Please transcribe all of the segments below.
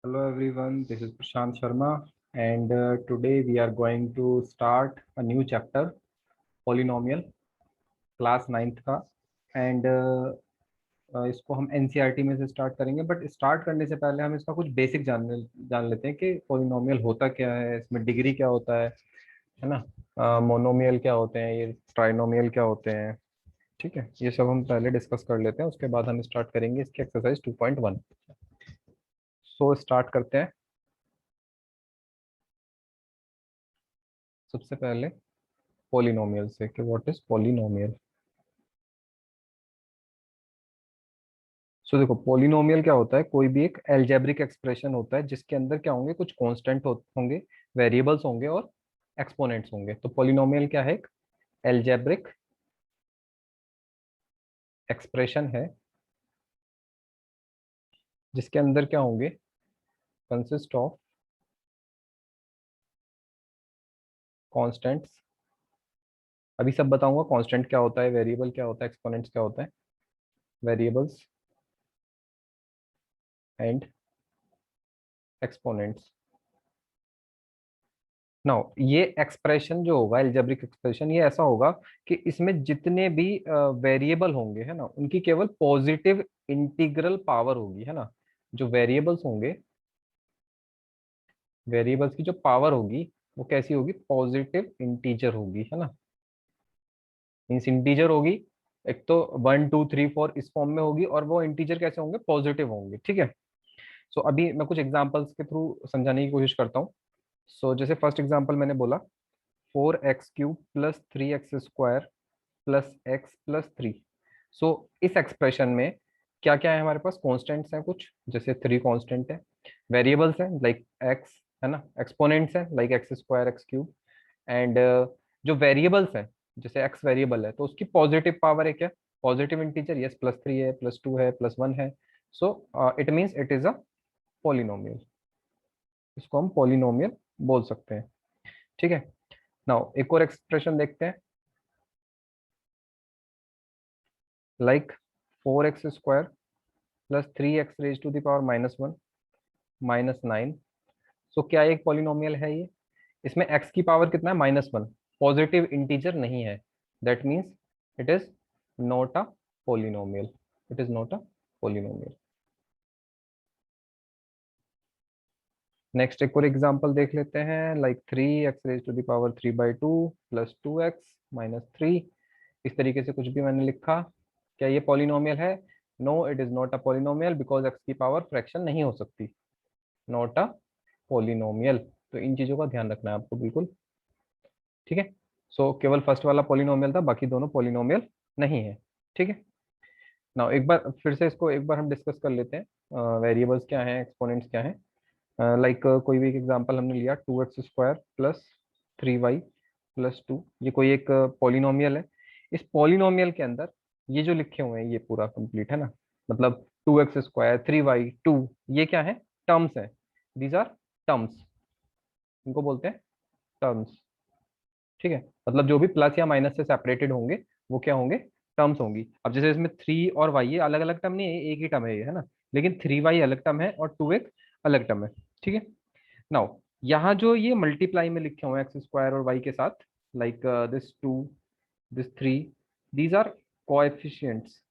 Hello everyone, this is Prashant Sharma and today we are going to start a new chapter, polynomial, class 9th का and इसको हम NCERT में से start करेंगे but start करने से पहले हम इसका कुछ बेसिक जान लेते हैं कि पोलिनोमियल होता क्या है, इसमें डिग्री क्या होता है ना, मोनोमियल क्या होते हैं, ये ट्राइनोमियल क्या होते हैं। ठीक है, ये सब हम पहले डिस्कस कर लेते हैं, उसके बाद हम स्टार्ट करेंगे इसकी एक्सरसाइज 2.1। सो स्टार्ट करते हैं। सबसे पहले पोलिनोमियल से कि व्हाट इज पोलिनोमियल। सो देखो, पोलिनोमियल क्या होता है, कोई भी एक एल्जेब्रिक एक्सप्रेशन होता है जिसके अंदर क्या होंगे, कुछ कांस्टेंट होंगे, वेरिएबल्स होंगे और एक्सपोनेंट्स होंगे। तो पोलिनोमियल क्या है, एक एल्जेब्रिक एक्सप्रेशन है जिसके अंदर क्या होंगे, कंसिस्ट ऑफ कांस्टेंट्स। अभी सब बताऊंगा, कांस्टेंट क्या होता है, वेरिएबल क्या होता है, एक्सपोनेंट्स क्या होता है, वेरिएबल्स एंड एक्सपोनेंट्स। नाउ ये एक्सप्रेशन जो होगा, एल्जेब्रिक एक्सप्रेशन, ये ऐसा होगा कि इसमें जितने भी वेरिएबल होंगे, है ना, उनकी केवल पॉजिटिव इंटीग्रल पावर होगी, है ना। जो वेरिएबल्स होंगे, वेरिएबल्स की जो पावर होगी वो कैसी होगी, पॉजिटिव इंटीजर होगी, है ना। मीन्स इंटीजर होगी, एक तो 1 2 3 4 इस फॉर्म में होगी, और वो इंटीजर कैसे होंगे, पॉजिटिव होंगे। ठीक है। सो अभी मैं कुछ एग्जांपल्स के थ्रू समझाने की कोशिश करता हूँ। सो जैसे फर्स्ट एग्जांपल मैंने बोला, 4x³ plus 3x² plus x plus 3। सो इस एक्सप्रेशन में क्या क्या है, हमारे पास कॉन्स्टेंट्स हैं कुछ, जैसे 3 कांस्टेंट है, वेरिएबल्स हैं लाइक एक्स, है ना, एक्सपोनेंट्स हैं लाइक x² x³ एंड जो वेरिएबल्स हैं, जैसे x वेरिएबल है तो उसकी पॉजिटिव पावर है क्या, पॉजिटिव इंटीजर, यस, +3 है, +2 है, +1 है। So it means it is a polynomial. इसको हम पोलिनोमियल बोल सकते हैं। ठीक है। नाउ एक और एक्सप्रेशन देखते हैं, लाइक 4x² प्लस 3x⁻⁻1 -9। सो क्या एक पॉलिनोमियल है ये, इसमें x की पावर कितना है, -1, पॉजिटिव इंटीजर नहीं है, that means it is not a polynomial, it is not a polynomial. Next एक और एग्जांपल देख लेते हैं, लाइक 3x⁻³ प्लस 2x-3। इस तरीके से कुछ भी मैंने लिखा, क्या ये पॉलिनोमियल है, no it is not a polynomial because x की पावर फ्रैक्शन नहीं हो सकती, नॉट अ पॉलिनोमियल। तो इन चीजों का ध्यान रखना है आपको बिल्कुल। ठीक है। सो केवल फर्स्ट वाला पॉलिनोमियल था, बाकी दोनों पॉलिनोमियल नहीं है। ठीक है। नाउ एक बार फिर से इसको एक बार हम डिस्कस कर लेते हैं, वेरिएबल्स क्या हैं, एक्सपोनेंट्स क्या हैं। लाइक कोई भी एक एग्जांपल हमने लिया, 2x² प्लस 3y+2, ये कोई एक पॉलिनोमियल है। इस पॉलिनोमियल के अंदर ये जो लिखे हुए हैं ये पूरा कंप्लीट है ना, मतलब 2x², 3y, 2, ये क्या है, टर्म्स है, दीज आर टर्म्स, इनको बोलते हैं टर्म्स। ठीक है, मतलब जो भी प्लस या माइनस से सेपरेटेड होंगे वो क्या होंगे, टर्म्स होंगी। अब जैसे इसमें 3 और y, ये अलग अलग टर्म नहीं है, एक ही टर्म है ये, है ना, लेकिन 3y अलग टर्म है और 2 एक अलग टर्म है। ठीक है। नाउ यहाँ जो ये मल्टीप्लाई में लिखे हुए हैं x² और y के साथ, like this 2, this 3, these are coefficients,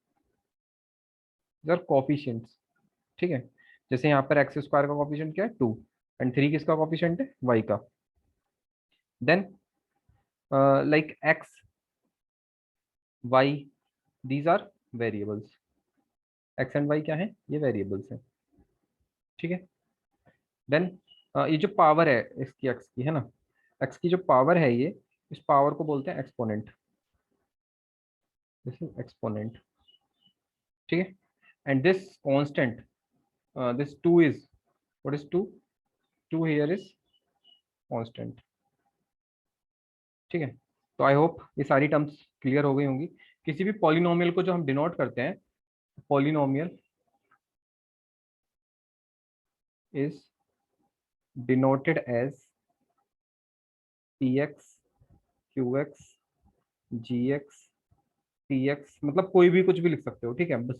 these are coefficients. ठीक है। जैसे यहाँ पर x² का कोफिशिएंट क्या है, 2, एंड 3 किसका कोफिशिएंट है, y का। Then like x, y, these are variables, x and y क्या है, ये वेरिएबल्स हैं। ठीक है। देन ये जो पावर है इसकी, x की, है ना, x की जो पावर है ये, इस पावर को बोलते हैं एक्सपोनेंट, दिस इज एक्सपोनेंट। ठीक है। And this constant, this 2 is, what is 2, 2 here is constant. ठीक है। तो आई होप ये सारी टर्म्स क्लियर हो गई होंगी। किसी भी पॉलिनोमियल को जो हम डिनोट करते हैं, polynomial is denoted as px, qx, gx, px, मतलब कोई भी कुछ भी लिख सकते हो, ठीक है, बस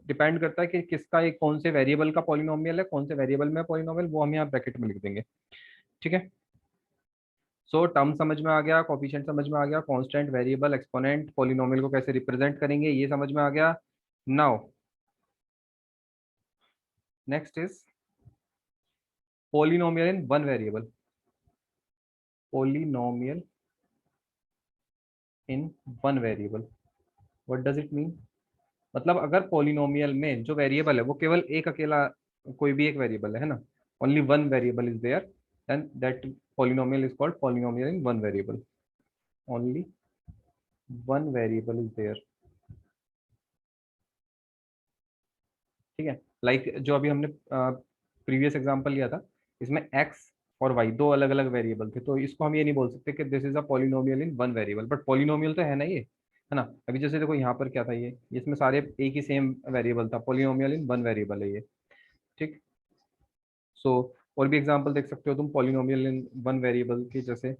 डिपेंड करता है कि किसका एक कौन से वेरिएबल का पॉलिनोमियल है, कौन से वेरिएबल में पॉलिनोमियल, वो हम यहाँ ब्रैकेट में लिख देंगे, ठीक है। सो टर्म समझ में आ गया, कोफिशिएंट समझ में आ गया, कांस्टेंट, वेरिएबल, एक्सपोनेंट, पॉलिनोमियल को कैसे रिप्रेजेंट करेंगे ये समझ में आ गया। Now next is polynomial in one variable. Polynomial in one variable, what does it mean? मतलब अगर पॉलिनोमियल में जो वेरिएबल है वो केवल एक अकेला, कोई भी एक वेरिएबल है ना, only one variable is there, then that polynomial is called polynomial in one variable. Only one variable is there, ठीक है। लाइक जो अभी हमने प्रीवियस एग्जांपल लिया था, इसमें एक्स और वाई दो अलग अलग वेरिएबल थे, तो इसको हम ये नहीं बोल सकते कि this is a polynomial in one variable, but polynomial तो है ना ये, है ना। अभी जैसे देखो यहाँ पर क्या था, ये इसमें सारे एक ही सेम वेरिएबल था, पॉलिनोमियल इन वन वेरिएबल है ये, ठीक। सो और भी एग्जांपल देख सकते हो तुम पॉलिनोमियल इन वन वेरिएबल की, जैसे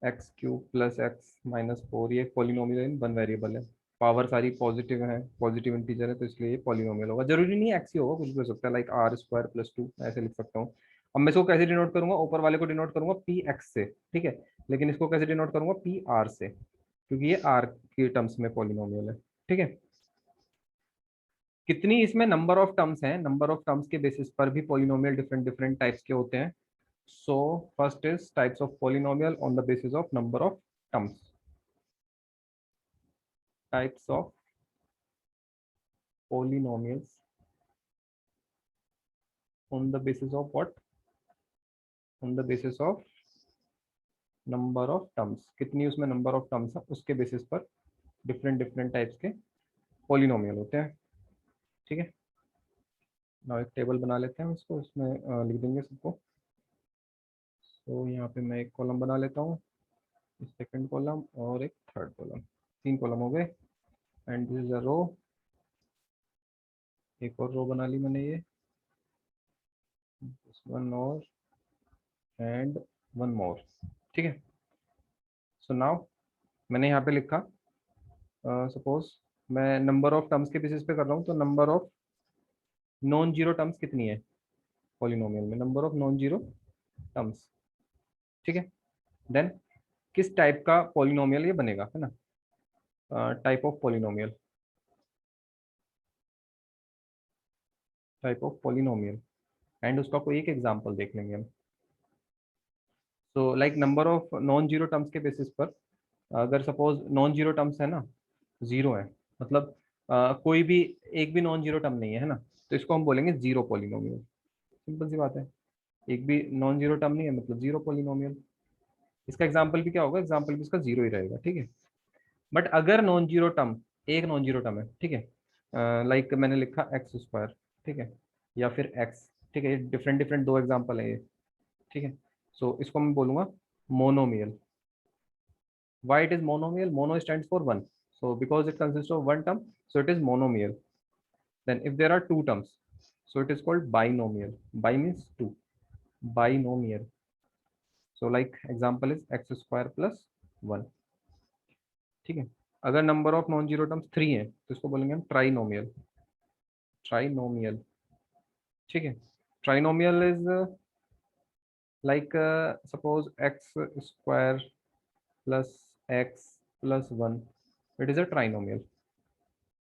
x cube plus x minus four, ये पॉलिनोमियल इन वन वेरिएबल है, पावर सारी पॉजिटिव है, पॉजिटिव इंटीजर है, तो इसलिए ये पॉलिनोमियल होगा। जरूरी नहीं एक्स ही होगा, कुछ भी हो सकता है, like R square plus two, ऐसे लिख सकता हूँ। अब मैं इसको कैसे डिनोट करूंगा, ऊपर वाले को डिनोट करूंगा पी एक्स से, ठीक है, लेकिन इसको कैसे डिनोट करूंगा, पी आर से, क्योंकि ये आर के टर्म्स में पॉलिनोमियल है, ठीक है। कितनी इसमें नंबर ऑफ टर्म्स हैं, नंबर ऑफ टर्म्स के बेसिस पर भी पॉलिनोमियल डिफरेंट डिफरेंट टाइप्स के होते हैं। So first is types of polynomial on the basis of number of terms. Types of polynomials on the basis of what? On the basis of number of terms, कितनी उसमें number of terms है उसके basis पर different different types के polynomial होते हैं, ठीक है। नाउ एक टेबल बना लेते हैं उसको, उसमें लिख देंगे सबको। तो यहाँ पे मैं एक कॉलम बना लेता हूँ, सेकंड कॉलम और एक थर्ड कॉलम, तीन कॉलम हो गए, एंड दिस इज अ रो, एक और रो बना ली मैंने, ये दिस वन और एंड वन मोर, ठीक है। सो नाउ मैंने यहाँ पे लिखा, सपोज मैं नंबर ऑफ टर्म्स के बेसिस पे कर रहा हूँ, तो number of non zero terms कितनी है पॉलिनोमियल में, number of non zero terms, ठीक है। देन किस टाइप का पॉलिनोमियल ये बनेगा, है ना, type of polynomial, type of polynomial, and उसका कोई एक एग्जांपल देख लेंगे हम। तो like number of non zero terms के बेसिस पर, अगर सपोज नॉन जीरो टर्म्स है ना, जीरो है, मतलब कोई भी एक भी नॉन जीरो टर्म नहीं है ना, तो इसको हम बोलेंगे जीरो पॉलिनोमियल, सिंपल सी बात है। एक भी नॉन जीरो टर्म नहीं है मतलब जीरो पॉलिनोमियल। इसका एग्जांपल भी क्या होगा, एग्जांपल भी इसका जीरो ही रहेगा, ठीक है। बट अगर नॉन जीरो टर्म, एक नॉन जीरो टर्म है, ठीक है, लाइक मैंने लिखा एक्स स्क्वायर, ठीक है, या फिर एक्स, ठीक है, डिफरेंट डिफरेंट दो एग्जांपल है ये, ठीक है। सो इसको मैं बोलूंगा monomial. Why it is monomial? Mono stands for one. So because it consists of one term, so it is monomial. Then if there are two terms, so it is called binomial. Bi means two. Binomial. So like example is x square plus one. ठीक है। अगर number of non zero terms three है तो इसको बोलेंगे हम trinomial. Trinomial, ठीक है। Trinomial is like suppose x square plus x plus one, it is a trinomial,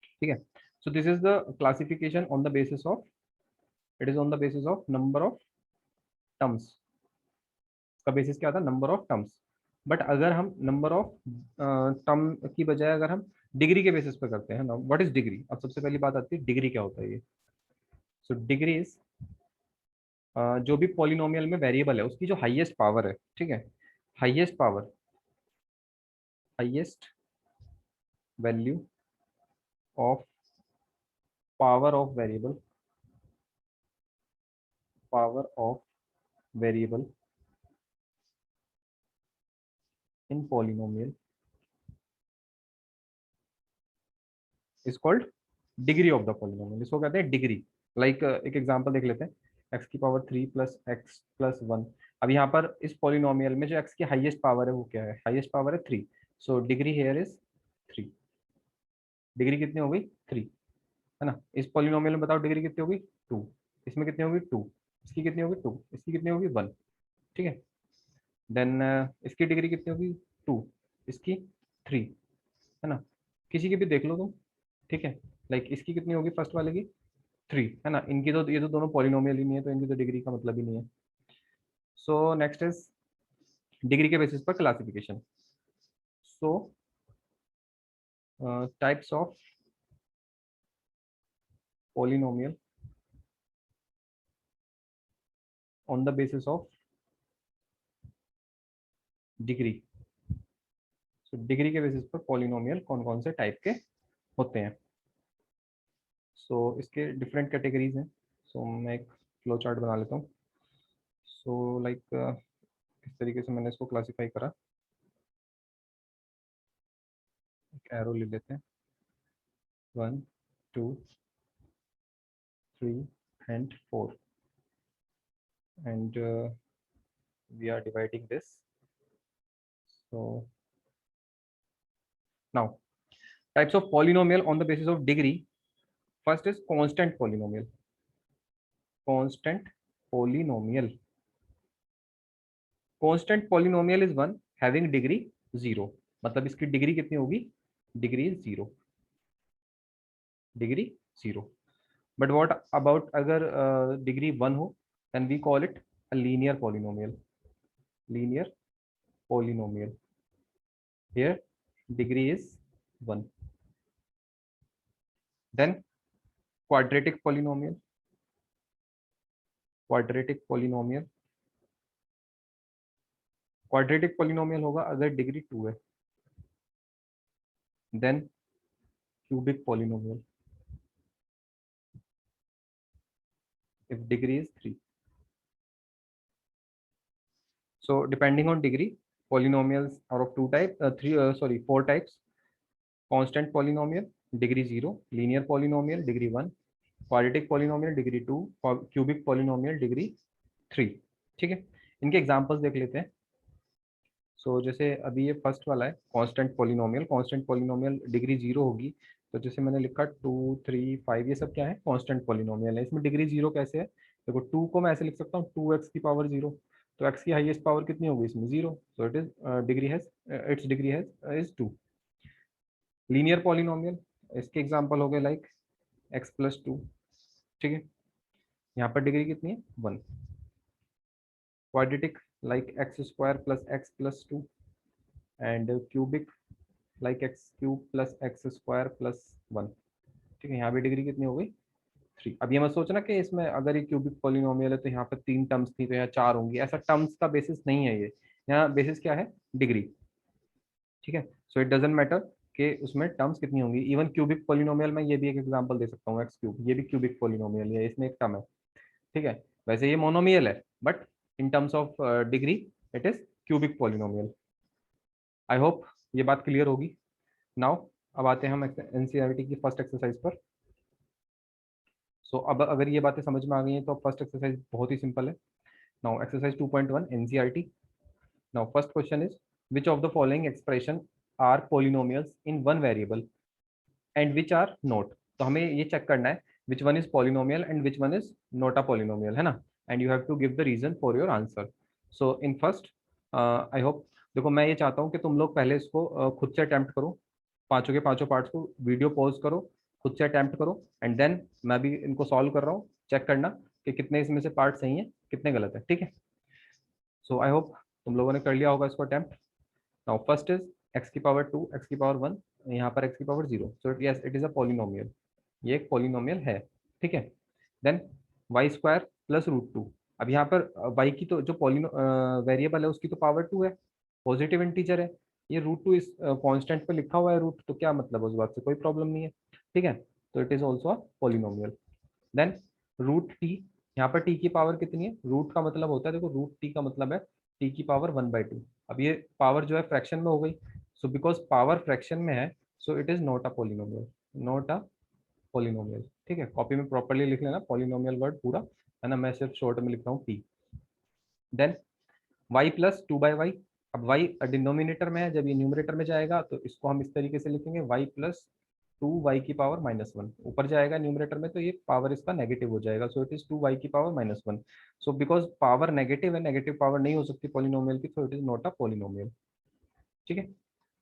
ठीक है। So this is the classification on the basis of, it is on the basis of number of terms, का basis क्या था, number of terms. But अगर हम number of term की बजाय अगर हम डिग्री के बेसिस पे करते हैं ना, व्हाट इज डिग्री, अब सबसे पहली बात आती है डिग्री क्या होता है ये। सो डिग्री इज जो भी पॉलिनोमियल में वेरिएबल है उसकी जो हाईएस्ट पावर है, ठीक है, highest power, highest value of power of variable, power of variable in polynomial is called degree of the polynomial, इसको कहते हैं डिग्री। लाइक एक एग्जांपल देख लेते हैं, एक्स की power three plus x plus one. अब यहाँ पर इस पॉलिनोमियल में जो एक्स की हाईएस्ट पावर है वो क्या है, हाईएस्ट पावर है three, so degree here is three, degree कितनी हो गई 3, है ना। इस पॉलिनोमियल में बताओ डिग्री कितनी होगी 2, इसमें कितनी होगी 2, इसकी कितनी होगी 2, इसकी कितनी होगी 1, ठीक है। देन इसकी डिग्री कितनी होगी 2, इसकी 3, है ना। किसी की भी देख लो तुम, ठीक है। लाइक इसकी कितनी होगी फर्स्ट वाले की 3, है ना। इनकी तो ये तो दोनों पॉलिनोमियल ही नहीं है, तो इनकी तो डिग्री का मतलब ही नहीं है। सो नेक्स्ट इज डिग्री के बेसिस पर classification. So types of polynomial on the basis of degree. So degree के बेसिस पर पॉलिनोमियल कौन कौन से टाइप के होते हैं। सो इसके डिफरेंट कैटेगरीज हैं। सो मैं एक फ्लो चार्ट बना लेता हूँ। सो लाइक इस तरीके से मैंने इसको क्लासिफाई करा, एक एरो ले लेते हैं, 1 2 3 and 4, and we are dividing this. So now types of polynomial on the basis of degree. First is constant polynomial. Constant polynomial. Constant polynomial is one having degree 0. मतलब इसकी डिग्री कितनी होगी, degree 0, degree 0. But what about अगर degree 1 हो, then we call it a linear polynomial. Linear polynomial. Here degree is 1. Then quadratic polynomial. Quadratic polynomial. Quadratic polynomial होगा अगर degree 2 है. Then cubic polynomial if degree is 3. So depending on degree, polynomials are of two types, four types. Constant polynomial degree 0, linear polynomial degree 1, quadratic polynomial degree 2, cubic polynomial degree 3. ठीक है, इनके examples देख लेते हैं. सो जैसे अभी ये फर्स्ट वाला है constant polynomial. Constant polynomial degree 0 होगी, तो जैसे मैंने लिखा 2 3 5, ये सब क्या है, कांस्टेंट पॉलिनोमियल है. इसमें डिग्री 0 कैसे है, देखो 2 को मैं ऐसे लिख सकता हूँ 2x की पावर 0, तो x की हाईएस्ट पावर कितनी होगी इसमें 0, सो it is degree has its degree has is 2. Linear polynomial, इसके एग्जांपल हो गए लाइक x+2, ठीक है, यहाँ पर डिग्री कितनी है 1. Quadratic like x² + x+2, and cubic like x³ + x² + 1, ठीक है. यहाँ भी डिग्री कितनी हो गई 3. अब ये मत सोचना कि इसमें अगर ये क्यूबिक पॉलिनोमियल है तो यहाँ पर 3 टर्म्स थी तो यहाँ 4 होंगी, ऐसा टर्म्स का बेसिस नहीं है ये. यहाँ बेसिस क्या है, डिग्री, ठीक है. सो इट डजेंट मैटर कि उसमें टर्म्स कितनी होंगी. इवन क्यूबिक पॉलिनोमियल में ये भी एक एग्जांपल दे सकता हूँ x³, ये भी क्यूबिक पॉलिनोमियल है, इसमें एक टर्म है, ठीक है. वैसे ये मोनोमियल है, but in terms of degree it is cubic polynomial. I hope ये बात क्लियर होगी. नाउ अब आते हैं हम एनसीईआरटी की फर्स्ट एक्सरसाइज पर. सो अब अगर ये बातें समझ में आ गई हैं तो फर्स्ट एक्सरसाइज बहुत ही सिंपल है. Now exercise 2.1 NCERT. Now first question is which of the following expression are polynomials in one variable and which are not. तो हमें ये चेक करना है which one is polynomial and which one is not a polynomial, है ना. And you have to give the reason for your answer. So in first I hope, देखो मैं ये चाहता हूँ कि तुम लोग पहले इसको खुद से अटेम्प्ट करो, पांचों के पांचों पार्ट्स को वीडियो पॉज करो, खुद से अटेम्प्ट करो, एंड देन मैं भी इनको सॉल्व कर रहा हूँ, चेक करना कि कितने इसमें से पार्ट सही हैं कितने गलत है, ठीक है. सो आई होप तुम लोगों ने कर लिया होगा इसको attempt. Now first is x⁻², x⁻1, यहाँ पर x⁻0, so yes it is a polynomial, ये एक पॉलिनोमियल है, ठीक है. Then y² + √2. अब यहाँ पर y की तो जो पॉलिनो वेरिएबल है उसकी तो पावर 2 है, पॉजिटिव इंटीजर है. ये √2 इस कांस्टेंट पे लिखा हुआ है रूट, तो क्या मतलब उस बात से कोई प्रॉब्लम नहीं है, ठीक है. तो it is also a polynomial. Then √t, यहाँ पर t की पावर कितनी है, रूट का मतलब होता है, देखो √t का मतलब है t की पावर 1/2. अब ये पावर जो है फ्रैक्शन में हो गई, सो बिकॉज पावर फ्रैक्शन में है, सो it is not a polynomial, not a polynomial, ठीक है. कॉपी में प्रॉपर्ली लिख लेना पॉलिनोमियल वर्ड पूरा, है ना. मैं सिर्फ शॉर्ट में लिख रहा हूँ p. Then y + 2/y. अब y डिनोमिनेटर में है, जब ये न्यूमरेटर में जाएगा तो इसको हम इस तरीके से लिखेंगे y + 2y⁻⁻1 ऊपर जाएगा न्यूमरेटर में तो ये पावर इसका नेगेटिव हो जाएगा, so it is 2y⁻⁻1। So because power negative है, नेगेटिव पावर नहीं हो सकती पॉलिनोमियल की, so it is not a polynomial. ठीक है।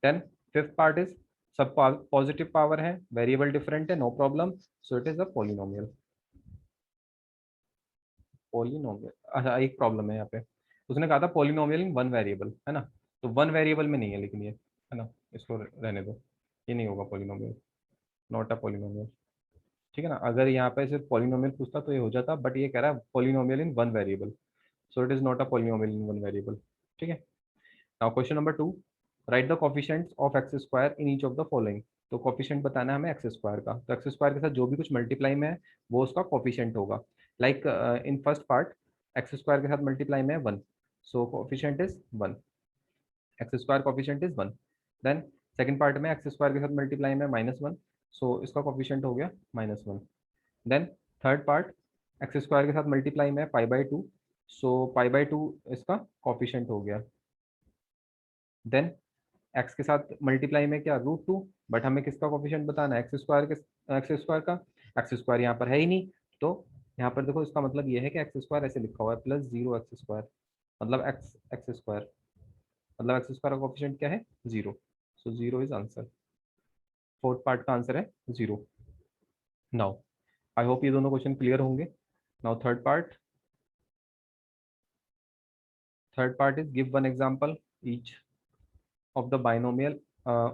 देन फिफ्थ पार्ट इज सब पॉजिटिव पावर है, वेरिएबल डिफरेंट है, no problem, so it is a polynomial. Polynomial, अच्छा एक प्रॉब्लम है यहाँ पे, उसने कहा था पॉलिनोमियल इन वन वेरिएबल, है ना, तो वन वेरिएबल में नहीं है लेकिन ये, है ना, इसको रहने दो, ये नहीं होगा पॉलिनोमियल, नॉट अ पॉलिनोमियल। ठीक है ना, अगर यहाँ पे सिर्फ पॉलिनोमियल पूछता तो ये हो जाता, बट ये कह रहा है polynomial in one variable, so it is not a polynomial in one variable. ठीक है। Now question number 2, right the coefficients of x square in each of the following. तो कोफिशिएंट बताना है हमें एक्स स्क्वायर का, तो एक्स स्क्वायर के साथ जो भी कुछ मल्टीप्लाई में है वो उसका कोफिशिएंट होगा। Like in first part X square के साथ मल्टीप्लाई में है 1, so coefficient is 1, X square coefficient is 1। Then second part में एक्स स्क्वायर के साथ मल्टीप्लाई में -1, सो इसका कोफिशिएंट हो गया -1। Then third part X square के साथ मल्टीप्लाई में π/2, सो π/2 इसका कोफिशिएंट हो गया। देन एक्स के साथ मल्टीप्लाई में क्या √2, बट हमें किसका कोफिशिएंट बताना है, एक्स स्क्वायर के, एक्स स्क्वायर का, एक्स स्क्वायर यहाँ पर है ही नहीं, तो यहाँ पर देखो इसका मतलब ये है कि एक्स स्क्वायर ऐसे लिखा हुआ है +0 एक्स स्क्वायर, मतलब एक्स एक्स स्क्वायर, मतलब एक्स स्क्वायर का कोफिशिएंट क्या है 0, सो 0 इज आंसर। फोर्थ पार्ट का आंसर है 0। नाउ आई होप ये दोनों क्वेश्चन क्लियर होंगे। Now third part is give one example each of the binomial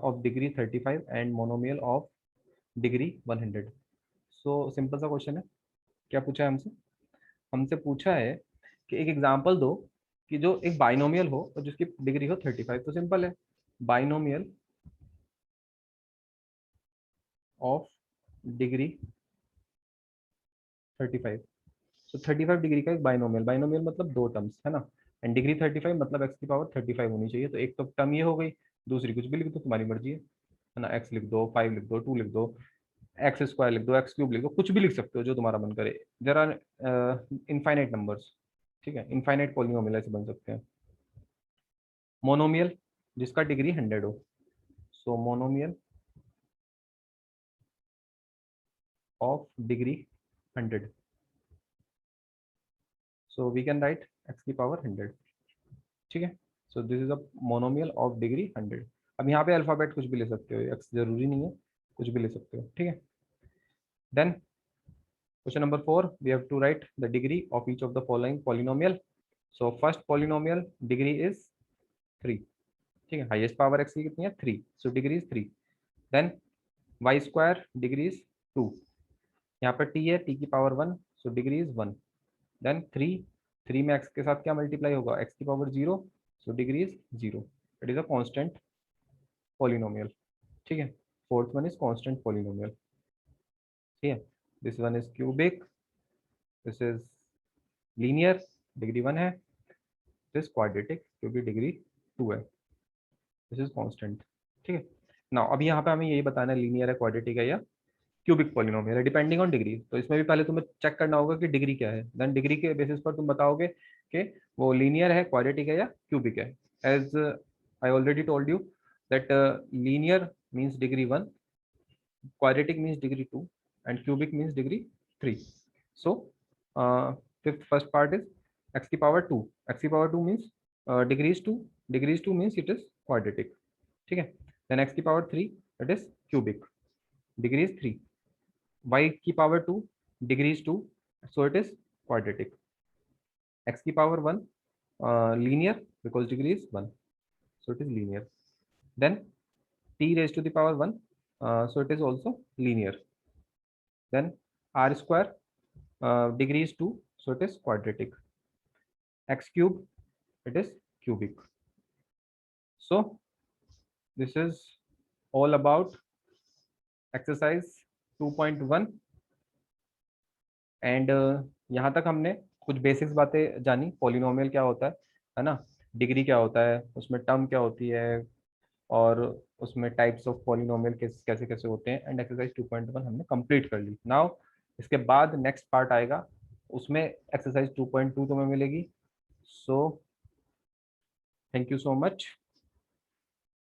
of degree 35 and monomial of degree 100। So simple सा question है, क्या पूछा है हमसे, हमसे पूछा है कि एक एग्जांपल दो कि जो एक बाइनोमियल हो और जिसकी डिग्री हो 35। तो सिंपल है, बाइनोमियल ऑफ डिग्री 35, तो 35 डिग्री का एक बाइनोमियल, बाइनोमियल मतलब दो टर्म्स, है ना, एंड डिग्री 35 मतलब एक्स की पावर 35 होनी चाहिए, तो एक तो टर्म ये हो गई, दूसरी कुछ भी लिख दो तुम्हारी मर्जी है ना, एक्स लिख दो, 5 लिख दो, 2 लिख दो, एक्स स्क्वायर लिख दो, एक्स क्यूब लिख दो, कुछ भी लिख सकते हो जो तुम्हारा मन करे। देयर आर इनफाइनाइट नंबर्स, ठीक है, इनफाइनाइट पॉलिनोमियल ऐसे बन सकते हैं। मोनोमियल जिसका डिग्री 100 हो, so monomial of degree 100, so we can write X की पावर 100। ठीक है, so this is a monomial of degree 100। अब यहाँ पे अल्फाबेट कुछ भी ले सकते हो, एक्स जरूरी नहीं है, कुछ भी ले सकते हो। ठीक है। Then question number 4, we have to write the degree of each of the following polynomial। so first polynomial degree is 3। ठीक है, हाईएस्ट पावर x की कितनी है 3, so degree is 3। then y square degree is 2, यहाँ पर t है, t की power 1, so degree is 1। then 3 में x के साथ क्या मल्टीप्लाई होगा, x की power 0, so degree is 0, it is a constant polynomial। ठीक है, fourth one is constant polynomial। ठीक है, this one is cubic, this is linear, degree 1 है, दिस क्वाड्रेटिक क्योंकि डिग्री 2 है, दिस इज कांस्टेंट। ठीक है। नाउ अभी यहाँ पे हमें यही बताना है लीनियर है, क्वाड्रेटिक है या क्यूबिक पॉलिनोमियल है, डिपेंडिंग ऑन डिग्री। तो इसमें भी पहले तुम्हें चेक करना होगा कि डिग्री क्या है, देन डिग्री के बेसिस पर तुम बताओगे कि वो लीनियर है, क्वाड्रेटिक है या क्यूबिक है। As I already told you that linear means degree 1, quadratic means degree 2, and cubic means degree 3। So fifth first part is x की power 2, x की power 2 means degrees 2, degrees 2 means it is quadratic। ठीक है, then x की power 3 it is cubic, degrees 3, y की power 2 degrees 2, so it is quadratic, x की power 1 linear because degree is 1, so it is linear। then t raised to the power 1, so it is also linear। then r square degree is 2, so it is quadratic, x cube it is cubic। so this is all about exercise 2.1 and यहाँ तक हमने कुछ basics बातें जानी, polynomial क्या होता है ना, डिग्री क्या होता है, उसमें टर्म क्या होती है, और उसमें टाइप्स ऑफ पॉलिनोमियल कैसे कैसे होते हैं, एंड एक्सरसाइज 2.1 हमने कंप्लीट कर ली। नाउ इसके बाद नेक्स्ट पार्ट आएगा, उसमें एक्सरसाइज 2.2 तुम्हें मिलेगी। So thank you so much,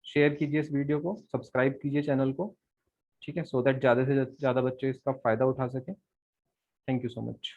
share कीजिए इस वीडियो को, सब्सक्राइब कीजिए चैनल को, ठीक है, सो दैट ज़्यादा से ज़्यादा बच्चे इसका फ़ायदा उठा सकें। Thank you so much.